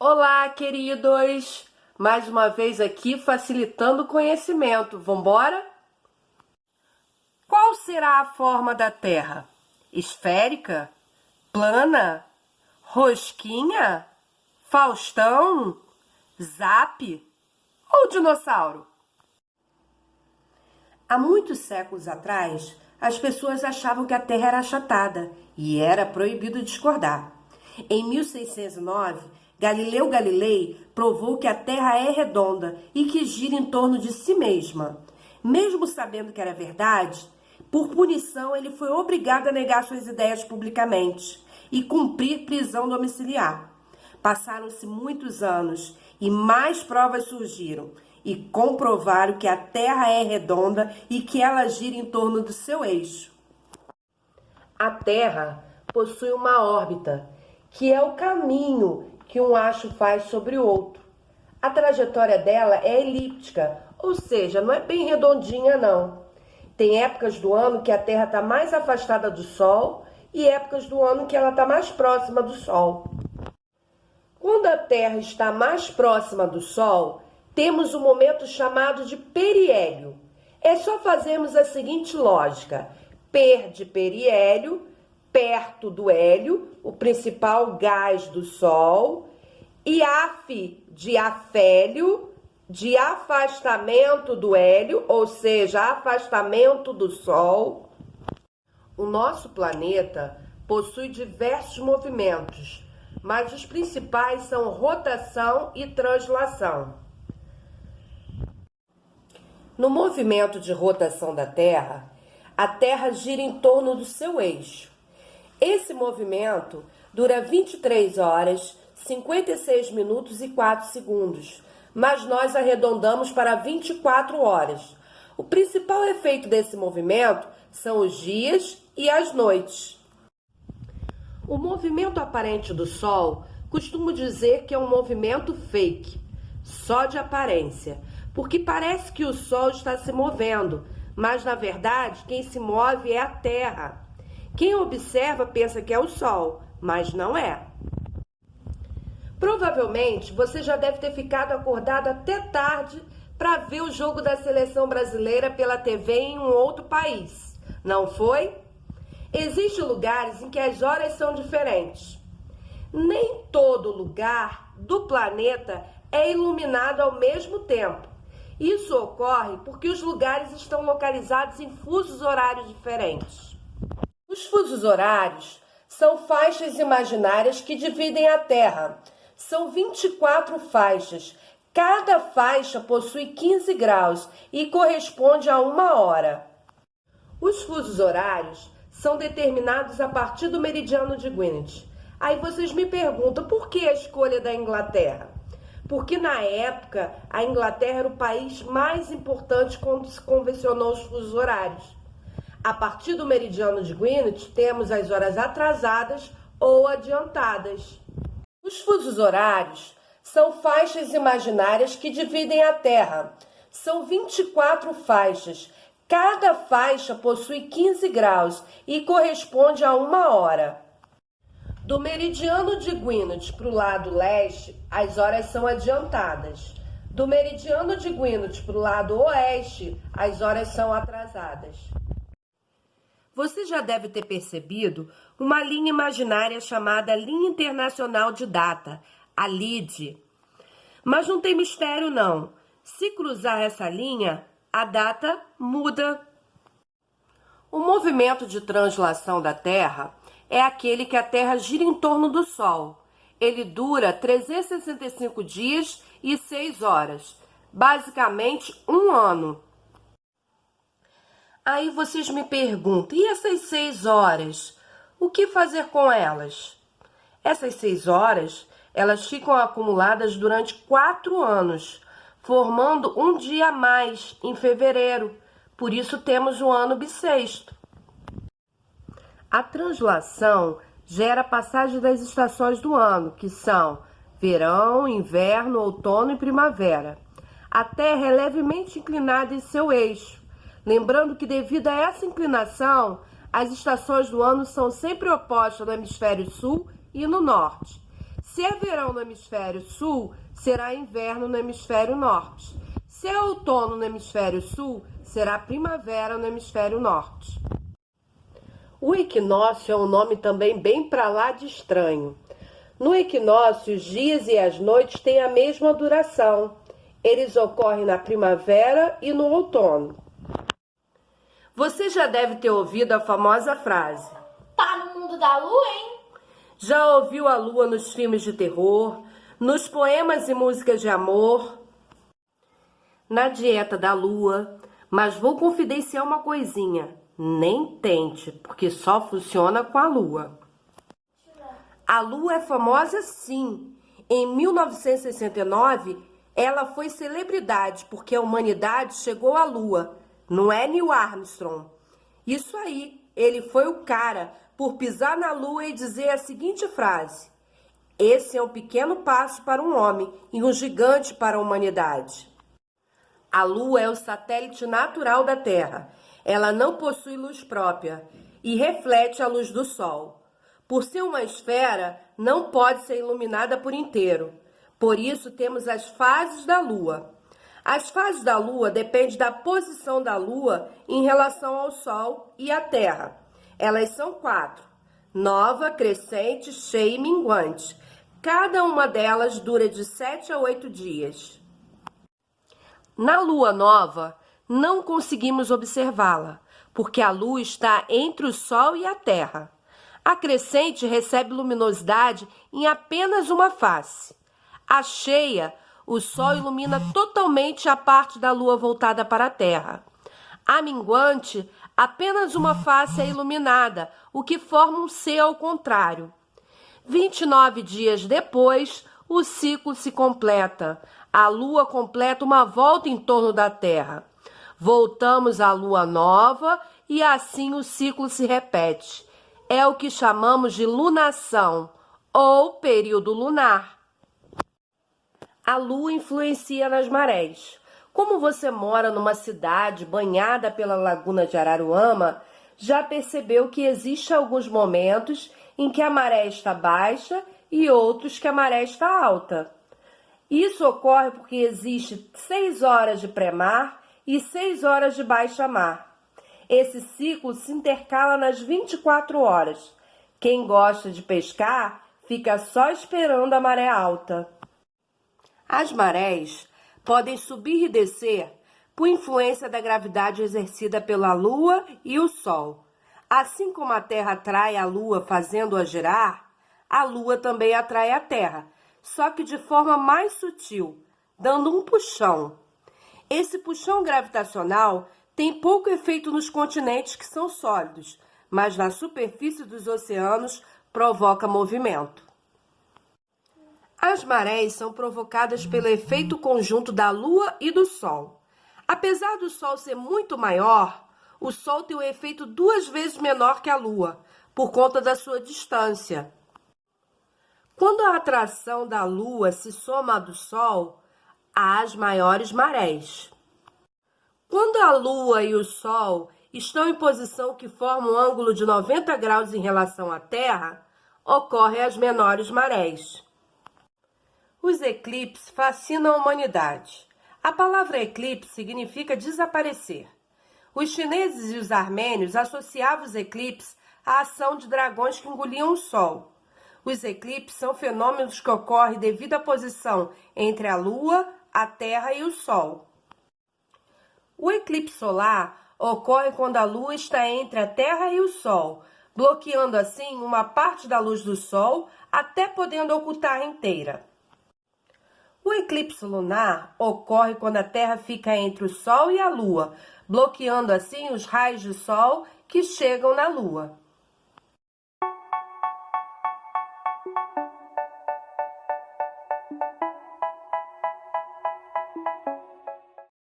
Olá, queridos! Mais uma vez aqui facilitando o conhecimento. Vambora? Qual será a forma da Terra? Esférica? Plana? Rosquinha? Faustão? Zap? Ou dinossauro? Há muitos séculos atrás, as pessoas achavam que a Terra era achatada e era proibido discordar. Em 1609, Galileu Galilei provou que a Terra é redonda e que gira em torno de si mesma. Mesmo sabendo que era verdade, por punição ele foi obrigado a negar suas ideias publicamente e cumprir prisão domiciliar. Passaram-se muitos anos e mais provas surgiram e comprovaram que a Terra é redonda e que ela gira em torno do seu eixo. A Terra possui uma órbita, que é o caminho que um astro faz sobre o outro. A trajetória dela é elíptica, ou seja, não é bem redondinha não. Tem épocas do ano que a Terra está mais afastada do Sol e épocas do ano que ela está mais próxima do Sol. Quando a Terra está mais próxima do Sol, temos um momento chamado de periélio. É só fazermos a seguinte lógica: per de periélio, perto do hélio, o principal gás do Sol, e af de afélio, de afastamento do hélio, ou seja, afastamento do Sol. O nosso planeta possui diversos movimentos, mas os principais são rotação e translação. No movimento de rotação da Terra, a Terra gira em torno do seu eixo. Esse movimento dura 23 horas, 56 minutos e 4 segundos, mas nós arredondamos para 24 horas. O principal efeito desse movimento são os dias e as noites. O movimento aparente do Sol costumo dizer que é um movimento fake, só de aparência, porque parece que o Sol está se movendo, mas na verdade quem se move é a Terra. Quem observa pensa que é o Sol, mas não é. Provavelmente você já deve ter ficado acordado até tarde para ver o jogo da seleção brasileira pela TV em um outro país, não foi? Existem lugares em que as horas são diferentes. Nem todo lugar do planeta é iluminado ao mesmo tempo. Isso ocorre porque os lugares estão localizados em fusos horários diferentes. Os fusos horários são faixas imaginárias que dividem a Terra. São 24 faixas. Cada faixa possui 15 graus e corresponde a 1 hora. Os fusos horários são determinados a partir do meridiano de Greenwich. Aí vocês me perguntam, por que a escolha da Inglaterra? Porque na época a Inglaterra era o país mais importante quando se convencionou os fusos horários. A partir do meridiano de Greenwich temos as horas atrasadas ou adiantadas. Os fusos horários são faixas imaginárias que dividem a Terra. São 24 faixas. Cada faixa possui 15 graus e corresponde a 1 hora. Do meridiano de Greenwich para o lado leste, as horas são adiantadas. Do meridiano de Greenwich para o lado oeste, as horas são atrasadas. Você já deve ter percebido uma linha imaginária chamada Linha Internacional de Data, a LID. Mas não tem mistério não. Se cruzar essa linha, a data muda. O movimento de translação da Terra é aquele que a Terra gira em torno do Sol. Ele dura 365 dias e 6 horas, basicamente 1 ano. Aí vocês me perguntam, e essas 6 horas? O que fazer com elas? Essas 6 horas, elas ficam acumuladas durante 4 anos, formando um dia a mais em fevereiro. Por isso temos o ano bissexto. A translação gera a passagem das estações do ano, que são verão, inverno, outono e primavera. A Terra é levemente inclinada em seu eixo. Lembrando que devido a essa inclinação, as estações do ano são sempre opostas no hemisfério sul e no norte. Se é verão no hemisfério sul, será inverno no hemisfério norte. Se é outono no hemisfério sul, será primavera no hemisfério norte. O equinócio é um nome também bem pra lá de estranho. No equinócio, os dias e as noites têm a mesma duração. Eles ocorrem na primavera e no outono. Você já deve ter ouvido a famosa frase: Tá no mundo da lua, hein? Já ouviu a lua nos filmes de terror, nos poemas e músicas de amor, na dieta da lua, mas vou confidenciar uma coisinha. Nem tente, porque só funciona com a lua. A lua é famosa sim. Em 1969, ela foi celebridade porque a humanidade chegou à lua. Não é Neil Armstrong. Isso aí, ele foi o cara por pisar na lua e dizer a seguinte frase: esse é um pequeno passo para um homem e um gigante para a humanidade. A lua é o satélite natural da Terra. Ela não possui luz própria e reflete a luz do sol. Por ser uma esfera, não pode ser iluminada por inteiro. Por isso, temos as fases da lua. As fases da lua dependem da posição da lua em relação ao sol e à Terra. Elas são 4: nova, crescente, cheia e minguante. Cada uma delas dura de 7 a 8 dias. Na lua nova, não conseguimos observá-la, porque a lua está entre o sol e a Terra. A crescente recebe luminosidade em apenas uma face. A cheia, o sol ilumina totalmente a parte da lua voltada para a Terra. A minguante, apenas uma face é iluminada, o que forma um C ao contrário. 29 dias depois, o ciclo se completa. A lua completa uma volta em torno da Terra. Voltamos à lua nova e assim o ciclo se repete. É o que chamamos de lunação ou período lunar. A lua influencia nas marés. Como você mora numa cidade banhada pela Laguna de Araruama, já percebeu que existem alguns momentos em que a maré está baixa e outros que a maré está alta. Isso ocorre porque existe 6 horas de pré-mar e 6 horas de baixa-mar. Esse ciclo se intercala nas 24 horas. Quem gosta de pescar fica só esperando a maré alta. As marés podem subir e descer por influência da gravidade exercida pela Lua e o Sol. Assim como a Terra atrai a Lua fazendo-a girar, a Lua também atrai a Terra, só que de forma mais sutil, dando um puxão. Esse puxão gravitacional tem pouco efeito nos continentes que são sólidos, mas na superfície dos oceanos provoca movimento. As marés são provocadas pelo efeito conjunto da Lua e do Sol. Apesar do Sol ser muito maior, o Sol tem um efeito 2 vezes menor que a Lua, por conta da sua distância. Quando a atração da Lua se soma à do Sol, há as maiores marés. Quando a Lua e o Sol estão em posição que forma um ângulo de 90 graus em relação à Terra, ocorrem as menores marés. Os eclipses fascinam a humanidade. A palavra eclipse significa desaparecer. Os chineses e os armênios associavam os eclipses à ação de dragões que engoliam o Sol. Os eclipses são fenômenos que ocorrem devido à posição entre a Lua, a Terra e o Sol. O eclipse solar ocorre quando a Lua está entre a Terra e o Sol, bloqueando assim uma parte da luz do Sol, até podendo ocultar inteira. O eclipse lunar ocorre quando a Terra fica entre o Sol e a Lua, bloqueando assim os raios do Sol que chegam na Lua.